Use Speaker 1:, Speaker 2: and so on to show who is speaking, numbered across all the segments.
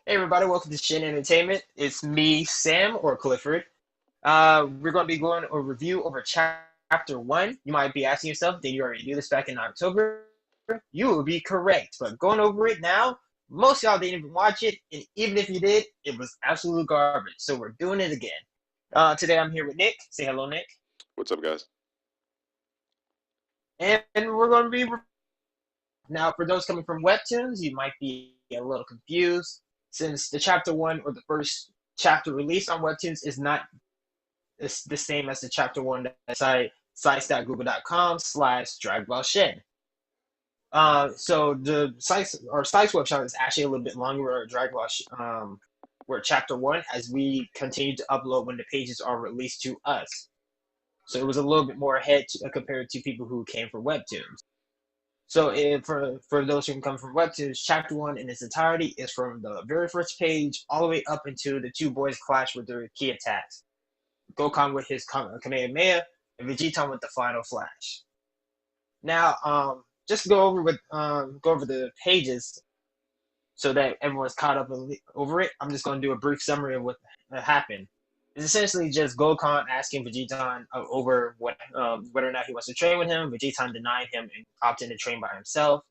Speaker 1: Hey everybody, welcome to Shin Entertainment. It's me, Sam or Clifford. We're going to be going a review over chapter one. You might be asking yourself, did you already do this back in October? You will be correct. But going over it now, most of y'all didn't even watch it, and even if you did, it was absolute garbage. So we're doing it again. Today I'm here with Nick. Say hello, Nick.
Speaker 2: What's up, guys?
Speaker 1: And we're going to be now for those coming from webtoons, you might be a little confused since the chapter one or the first chapter released on webtoons is not the same as the chapter one that sites.google.com/slash Drag Ball Shin. So the sites website is actually a little bit longer. Drag Ball, we're chapter one as we continue to upload when the pages are released to us. So it was a little bit more ahead compared to people who came from webtoons. So for those who come from webtoons, chapter one in its entirety is from the very first page all the way up into the two boys clash with their key attacks. Gokan with his Kamehameha, and Vegeta with the final flash. Now, just to go over the pages so that everyone's caught up over it. I'm just going to do a brief summary of what happened. It's essentially just Gokan asking Vegeta over whether or not he wants to train with him. Vegeta denied him and opted to train by himself,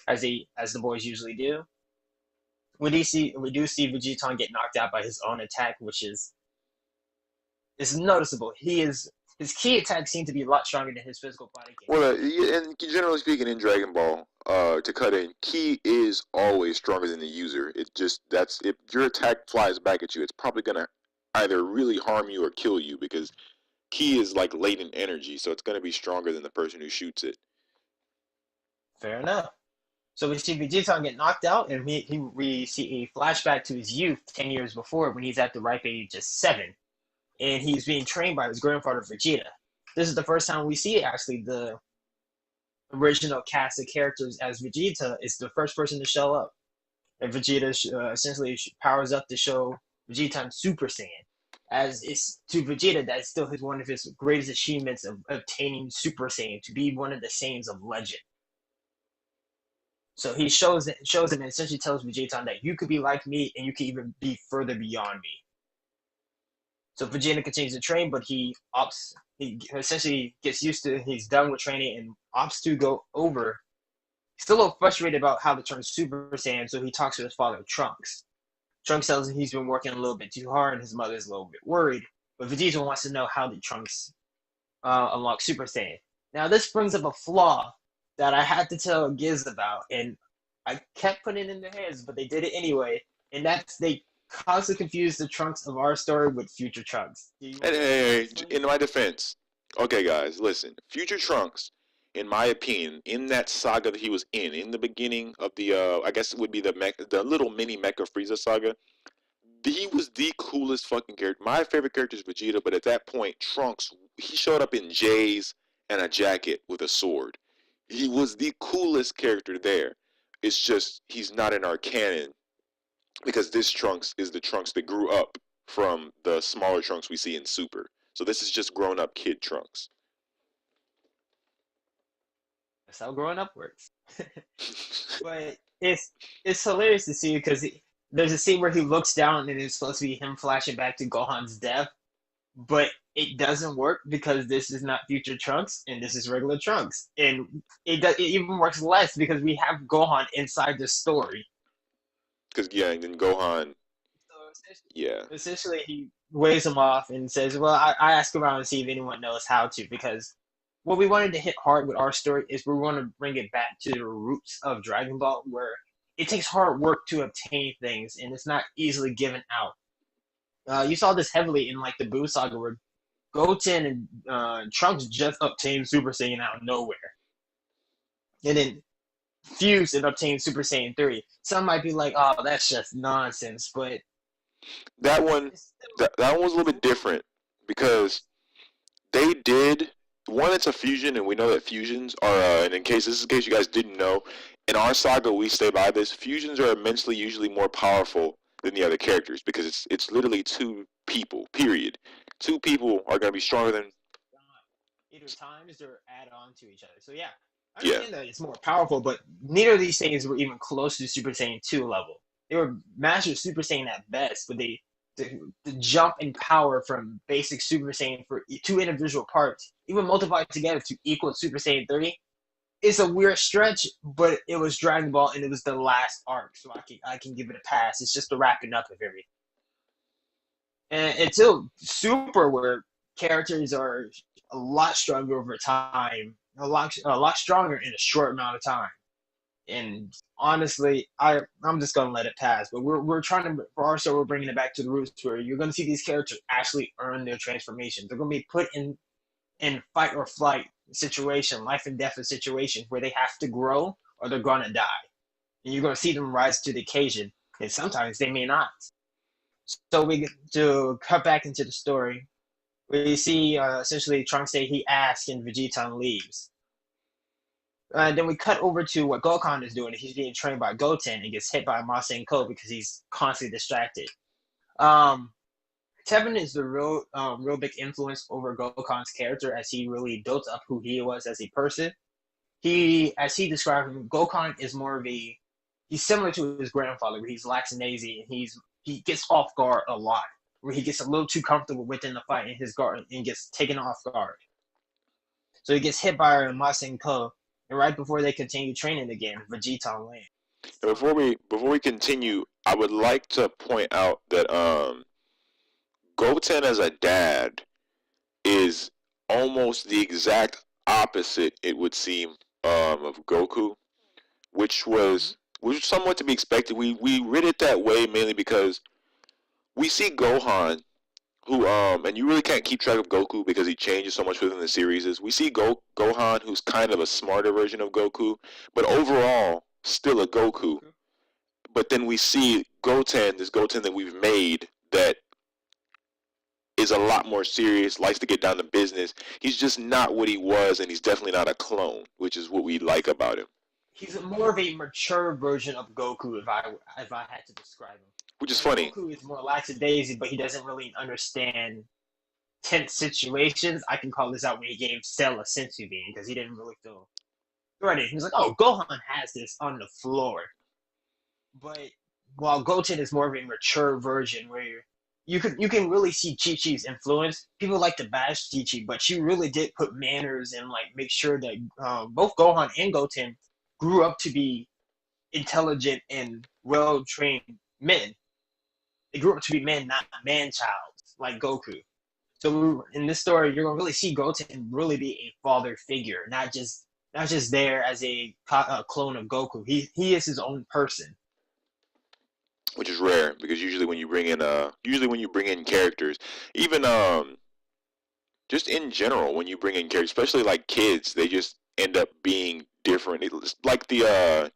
Speaker 1: as the boys usually do. We do see Vegeta get knocked out by his own attack, which is noticeable. His key attacks seem to be a lot stronger than his physical body can
Speaker 2: Well,
Speaker 1: handle.
Speaker 2: and generally speaking, in Dragon Ball, to cut in, Ki is always stronger than the user. It just that's if your attack flies back at you, it's probably gonna either really harm you or kill you because Ki is like latent energy, so it's gonna be stronger than the person who shoots it.
Speaker 1: Fair enough. So we see Vegeta get knocked out, and we see a flashback to his youth 10 years before when he's at the ripe age of 7, and he's being trained by his grandfather Vegeta. This is the first time we see actually the original cast of characters as Vegeta is the first person to show up, and Vegeta essentially powers up to show Vegeta Super Saiyan. As it's to Vegeta, that's still one of his greatest achievements of obtaining Super Saiyan to be one of the Saiyans of legend. So he shows him and essentially tells Vegeta that you could be like me and you can even be further beyond me. So Vegeta continues to train, but he essentially gets used to he's done with training and opts to go over. He's still a little frustrated about how to turn Super Saiyan, so he talks to his father Trunks. Trunks tells him he's been working a little bit too hard and his mother's a little bit worried. But Vegeta wants to know how did Trunks unlock Super Saiyan. Now this brings up a flaw that I had to tell Giz about, and I kept putting it in their heads, but they did it anyway. And that's they constantly confuse the Trunks of our story with future Trunks. Do you
Speaker 2: And
Speaker 1: want to
Speaker 2: hey,
Speaker 1: explain
Speaker 2: in
Speaker 1: that?
Speaker 2: my defense, okay, guys, listen. Future Trunks, in my opinion, in that saga that he was in the beginning of the, I guess it would be the little mini Mecha Frieza saga. He was the coolest fucking character. My favorite character is Vegeta, but at that point, Trunks, he showed up in J's and a jacket with a sword. He was the coolest character there. It's just he's not in our canon because this Trunks is the Trunks that grew up from the smaller Trunks we see in Super. So this is just grown up kid Trunks.
Speaker 1: That's how growing up works. But it's hilarious to see because there's a scene where he looks down and it's supposed to be him flashing back to Gohan's death, but it doesn't work because this is not future Trunks and this is regular Trunks, and it even works less because we have Gohan inside the story.
Speaker 2: Because yeah, and then Gohan,
Speaker 1: So
Speaker 2: yeah,
Speaker 1: essentially he waves him off and says, "Well, I ask around and see if anyone knows how to because." What we wanted to hit hard with our story is we want to bring it back to the roots of Dragon Ball, where it takes hard work to obtain things and it's not easily given out. You saw this heavily in like the Buu saga, where Goten and Trunks just obtained Super Saiyan out of nowhere, and then fused and obtained Super Saiyan 3. Some might be like, "Oh, that's just nonsense," but
Speaker 2: that one,
Speaker 1: it's still
Speaker 2: that one was a little
Speaker 1: it's
Speaker 2: bit different because they did one. It's a fusion, and we know that fusions are. And this is in case you guys didn't know, in our saga we stay by this. Fusions are immensely, usually more powerful than the other characters because it's literally two people. Period. Two people are going to be stronger than.
Speaker 1: either times or add on to each other. So yeah, I
Speaker 2: Yeah,
Speaker 1: understand that it's more powerful, but neither of these things were even close to Super Saiyan 2 level. They were Master Super Saiyan at best, but the jump in power from basic Super Saiyan for two individual parts, even multiplied together to equal Super Saiyan 3, it's a weird stretch, but it was Dragon Ball and it was the last arc, so I can give it a pass. It's just the wrapping up of everything. And until Super, where characters are a lot stronger over time, a lot stronger in a short amount of time. And honestly, I'm just gonna let it pass. But we're trying to for our show, we're bringing it back to the roots where you're gonna see these characters actually earn their transformation. They're gonna be put in fight or flight situation, life and death situations where they have to grow or they're gonna die. And you're gonna see them rise to the occasion. And sometimes they may not. So we get to cut back into the story. We see essentially Trunks say he asks and Vegeta leaves. Then we cut over to what Gokhan is doing. He's being trained by Goten and gets hit by Masenko because he's constantly distracted. Um, Tevin is the real big influence over Gokhan's character as he really built up who he was as a person. As he described him, Gokhan is more of he's similar to his grandfather, where he's lackadaisy and he gets off guard a lot, where he gets a little too comfortable within the fight in his guard and gets taken off guard. So he gets hit by Masenko, and right before they continue training again, Vegeta lands.
Speaker 2: Before we continue, I would like to point out that Goten as a dad is almost the exact opposite, it would seem, of Goku, which
Speaker 1: Mm-hmm.
Speaker 2: was somewhat to be expected. We read it that way mainly because we see Gohan, who and you really can't keep track of Goku because he changes so much within the series. Is we see Gohan, who's kind of a smarter version of Goku, but overall still a Goku. But then we see Goten, this Goten that we've made, that is a lot more serious, likes to get down to business. He's just not what he was, and he's definitely not a clone, which is what we like about him.
Speaker 1: He's more of a mature version of Goku if I had to describe him.
Speaker 2: Which is
Speaker 1: Where
Speaker 2: funny.
Speaker 1: Goku is more lackadaisy, but he doesn't really understand tense situations. I can call this out when he gave Cell a sensu bean because he didn't really feel ready. He was like, "Oh, Gohan has this on the floor," but while Goten is more of a mature version where you can really see Chi Chi's influence. People like to bash Chi Chi, but she really did put manners and like make sure that both Gohan and Goten grew up to be intelligent and well trained men. They grew up to be men, not man child like Goku. So in this story, you're gonna really see Goten really be a father figure, not just there as a clone of Goku. He is his own person.
Speaker 2: Which is rare because usually when you bring in characters, even just in general, when you bring in characters, especially like kids, they just end up being different. It's like and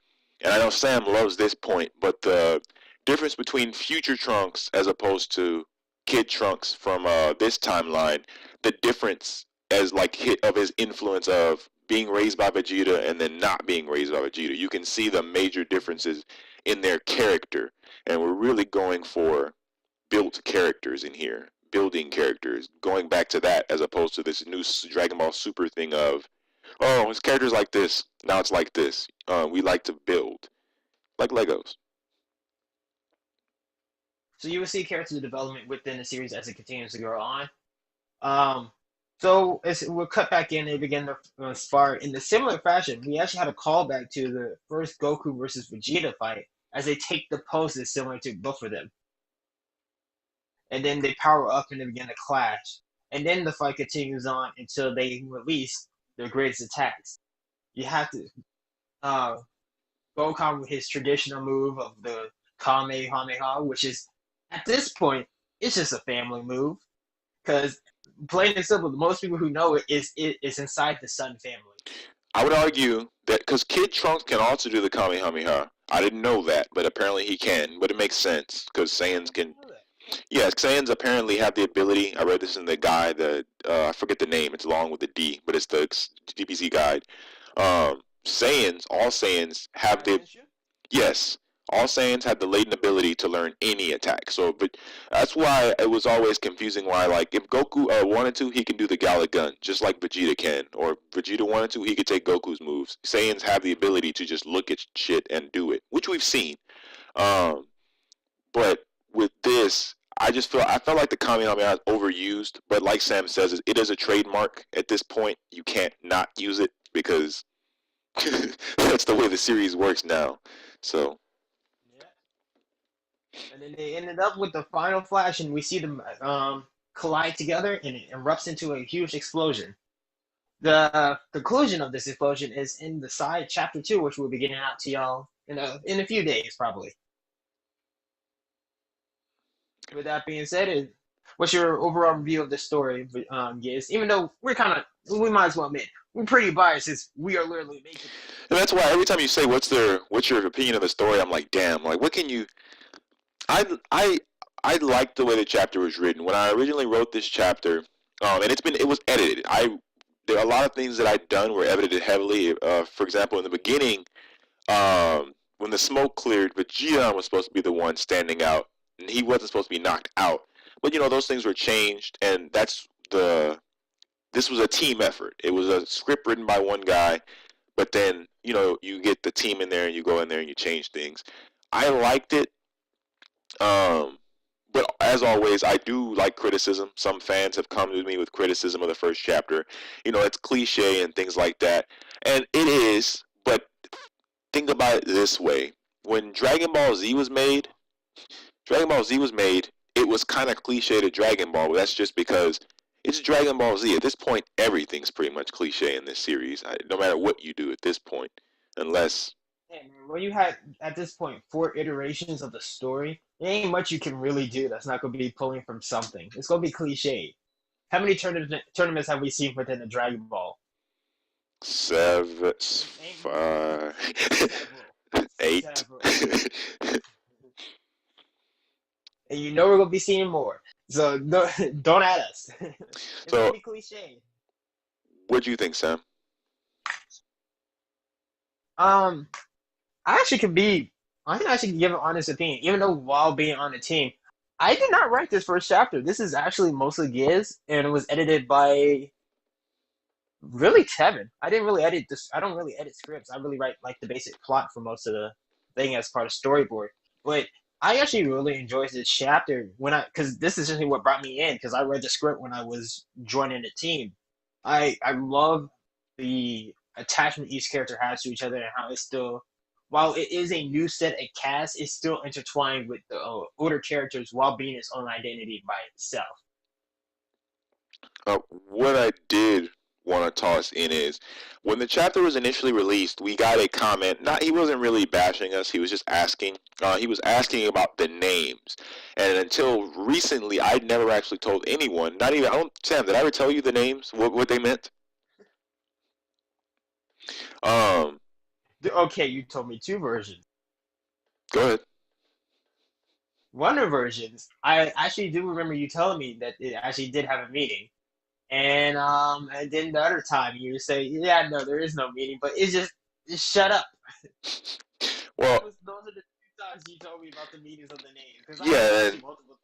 Speaker 2: I know Sam loves this point, but the difference between future Trunks as opposed to Kid Trunks from this timeline, the difference as like hit of his influence of being raised by Vegeta and then not being raised by Vegeta. You can see the major differences in their character, and we're really going for built characters in here, building characters, going back to that as opposed to this new Dragon Ball Super thing of, oh, his character's like this, now it's like this. We like to build, like Legos.
Speaker 1: So you will see character development within the series as it continues to go on. Um, we'll cut back in and begin the spar in the similar fashion. We actually had a callback to the first Goku versus Vegeta fight as they take the poses similar to both of them, and then they power up and they begin to clash. And then the fight continues on until they release their greatest attacks. You have to uh, Gohan with his traditional move of the Kamehameha, which is at this point it's just a family move because plain and simple, most people who know it is inside the Sun family.
Speaker 2: I would argue that because Kid Trunks can also do the Kamehameha. I didn't know that, but apparently he can. But it makes sense because Saiyans
Speaker 1: I
Speaker 2: can.
Speaker 1: didn't know that.
Speaker 2: Yes, Saiyans apparently have the ability. I read this in the guide. I forget the name. It's long with the D, but it's the DPC guide. Saiyans, all Saiyans have the
Speaker 1: Dimension?
Speaker 2: yes. All Saiyans have the latent ability to learn any attack. So, but that's why it was always confusing. Why, like, if Goku wanted to, he can do the Galick Gun, just like Vegeta can. Or if Vegeta wanted to, he could take Goku's moves. Saiyans have the ability to just look at shit and do it, which we've seen. Um, But with this, I felt like the Kamehameha is overused. But like Sam says, it is a trademark at this point. You can't not use it because that's the way the series works now. So
Speaker 1: Yeah. And then they ended up with the final flash, and we see them collide together, and it erupts into a huge explosion. The conclusion of this explosion is in the side chapter 2, which we'll be getting out to y'all in a few days, probably. With that being said, what's your overall review of the story, Giz? Even though we might as well admit, we're pretty biased since we are literally making it.
Speaker 2: and that's why every time you say what's your opinion of the story, I'm like, damn, like what can you I I I like the way the chapter was written. When I originally wrote this chapter, and it was edited. There are a lot of things that I'd done were edited heavily. For example, in the beginning, when the smoke cleared, Vegeta was supposed to be the one standing out, and he wasn't supposed to be knocked out. But those things were changed, and this was a team effort. It was a script written by one guy, but then you get the team in there and you go in there and you change things. I liked it. But as always, I do like criticism. Some fans have come to me with criticism of the first chapter. It's cliche and things like that. And it is, but think about it this way. When Dragon Ball Z was made, it was kind of cliche to Dragon Ball, but that's just because it's Dragon Ball Z. At this point, everything's pretty much cliche in this series, no matter what you do at this point, unless
Speaker 1: And when you had at this point 4 iterations of the story, there ain't much you can really do that's not going to be pulling from something. It's going to be cliche. How many tournaments have we seen within the Dragon Ball?
Speaker 2: seven, five, eight.
Speaker 1: Several. And you know we're going to be seeing more. So no, don't add us. It's going to
Speaker 2: So,
Speaker 1: be cliche.
Speaker 2: what do you think, Sam?
Speaker 1: Um, I can actually give an honest opinion, even though while being on the team, I did not write this first chapter. This is actually mostly Giz, and it was edited by really Tevin. I didn't really edit this. I don't really edit scripts. I really write like the basic plot for most of the thing as part of storyboard. But I actually really enjoyed this chapter because this is essentially what brought me in because I read the script when I was joining the team. I love the attachment each character has to each other and how it's still, while it is a new set of cast, it's still intertwined with the older characters while being its own identity by itself.
Speaker 2: What I did want to toss in is when the chapter was initially released, we got a comment. Not he wasn't really bashing us. He was just asking. He was asking about the names, and until recently, I'd never actually told anyone. Not even I don't. Sam, did I ever tell you the names? What they meant? Um,
Speaker 1: Okay, you told me two versions.
Speaker 2: Go ahead.
Speaker 1: One of the versions, I actually do remember you telling me that it actually did have a meeting. And then the other time you say, yeah, no, there is no meaning, but just shut up.
Speaker 2: Well,
Speaker 1: Those are the two times you told me about the meanings of the name. Because I
Speaker 2: yeah,
Speaker 1: actually multiple.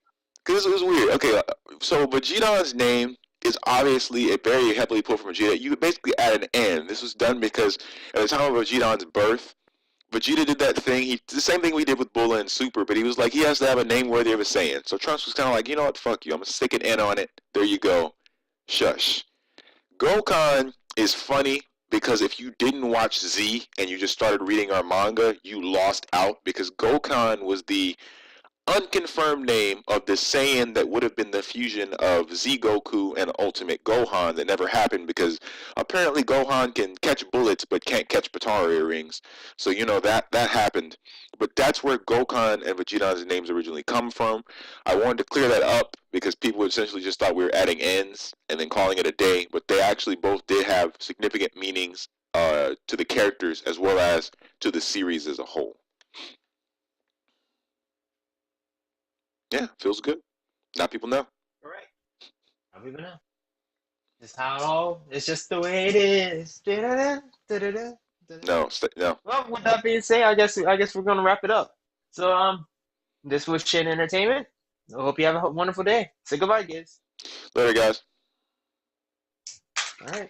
Speaker 2: because it was weird. Okay, so Vegeta's name is obviously a very heavily pulled from Vegeta. You basically add an N. This was done because at the time of Vegeta's birth, Vegeta did that thing. He the same thing we did with Bulma and Super, but he was like he has to have a name worthy of a Saiyan. So Trunks was kind of like, you know what, fuck you. I'm gonna stick an N on it. There you go. Shush. Gokhan is funny because if you didn't watch Z and you just started reading our manga, you lost out because Gokhan was the unconfirmed name of the Saiyan that would have been the fusion of Z Goku and Ultimate Gohan that never happened because apparently Gohan can catch bullets but can't catch Batara rings. So that happened. But that's where Gokhan and Vegeta's names originally come from. I wanted to clear that up because people essentially just thought we were adding ends and then calling it a day, but they actually both did have significant meanings to the characters as well as to the series as a whole. Yeah, feels good. Now people know.
Speaker 1: Correct. I'll even know. It's how it all. It's just the way it is. Da-da-da, da-da-da, da-da.
Speaker 2: No, no.
Speaker 1: Well, with that being said, I guess we're gonna wrap it up. So this was Shin Entertainment. I hope you have a wonderful day. Say goodbye, kids.
Speaker 2: Later, guys.
Speaker 1: All right.